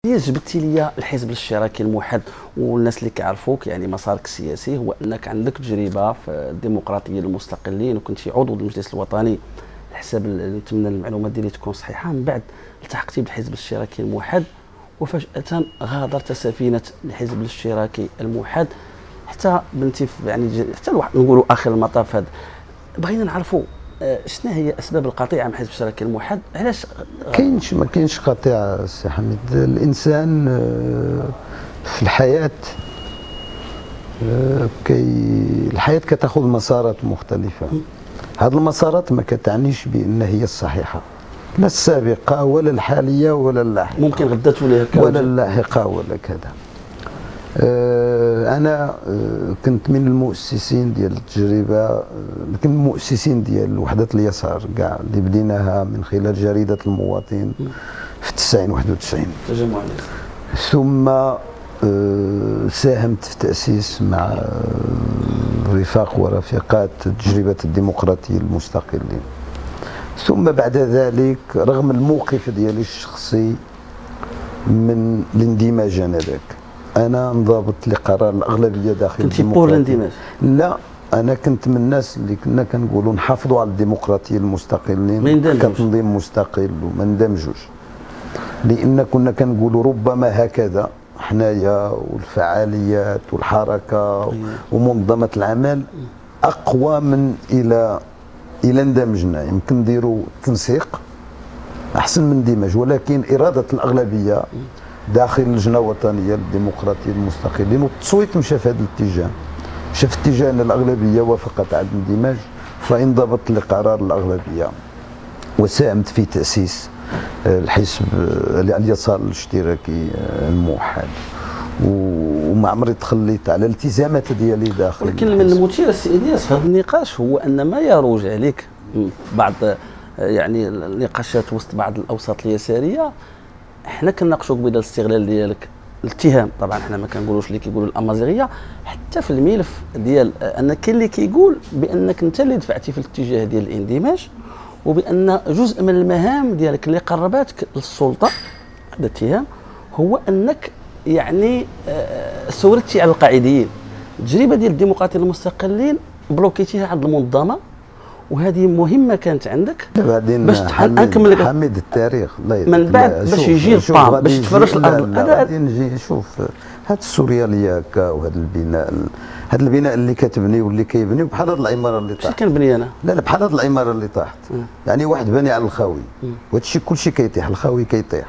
هي جبتي لي الحزب الاشتراكي الموحد، والناس اللي كيعرفوك يعني مسارك السياسي هو انك عندك تجربه في الديمقراطيه للمستقلين، وكنتي عضو المجلس الوطني حسب نتمنى المعلومات ديالي تكون صحيحه. من بعد التحقتي بالحزب الاشتراكي الموحد، وفجاه غادرت سفينه الحزب الاشتراكي الموحد حتى بنتي يعني حتى الواحد نقولوا اخر المطاف. هذا بغينا نعرفوا شنو هي اسباب القطيعه مع الحزب الاشتراكي الموحد؟ علاش ما كاينش قطيعه سي حميد. الانسان في الحياه الحياه كتاخذ مسارات مختلفه. هذه المسارات ما كتعنيش بان هي الصحيحه، لا السابقه ولا الحاليه ولا اللاحقه، ممكن غدا تولي هكا ولا اللاحقه ولا كذا. أنا كنت من المؤسسين ديال التجربة، كنت من المؤسسين ديال وحدة اليسار كاع اللي بديناها من خلال جريدة المواطن في 90 91 تجمع. ثم ساهمت في تأسيس مع رفاق ورفيقات تجربة الديمقراطية المستقلين. ثم بعد ذلك رغم الموقف ديالي الشخصي من الاندماج انذاك، انا انضبطت لقرار الاغلبيه داخل كنتي بور الاندماج؟ لا، انا كنت من الناس اللي كنا كنقولوا نحافظوا على الديمقراطيه المستقلين كتنظيم مستقل وما ندمجوش، لان كنا كنقولوا ربما هكذا حنايا والفعاليات والحركه ومنظمه العمل اقوى من الى اندمجنا. يمكن نديروا تنسيق احسن من اندماج، ولكن اراده الاغلبيه داخل اللجنه الوطنيه للديمقراطيه المستقلين والتصويت مشى في هذا الاتجاه، مشى في اتجاه ان الاغلبيه وافقت على الاندماج، فانضبطت لقرار الاغلبيه وساهمت في تاسيس الحزب اليسار الاشتراكي الموحد، وما عمري تخليت على الالتزامات ديالي داخل. ولكن من المثير السي الياس في هذا النقاش هو ان ما يروج عليك بعض يعني النقاشات وسط بعض الاوساط اليساريه، حنا كنناقشوك بدل الاستغلال ديالك الاتهام، طبعا حنا ما كنقولوش اللي كيقولوا الامازيغيه، حتى في الملف ديال ان كاين اللي كيقول بانك انت اللي دفعتي في الاتجاه ديال الاندماج، وبان جزء من المهام ديالك اللي قرباتك للسلطه، هذا اتهام، هو انك يعني سورتي على القاعديين. التجربه ديال الديمقراطيه المستقلين بلوكيتيها عند المنظمه، وهذه مهمه كانت عندك بعدين باش نكمل لك حميد التاريخ من بعد باش يجي الطعم باش تفرش الارض. غادي نجي شوف هاد السورياليه هكا، وهذا البناء، هذا البناء اللي كتبني واللي كيبني بحال هاد العماره اللي طاحت. ماشي كنبني انا، لا بحال هاد العماره اللي طاحت، يعني واحد باني على الخاوي، وهذا الشيء كلشي كيطيح، الخاوي كيطيح.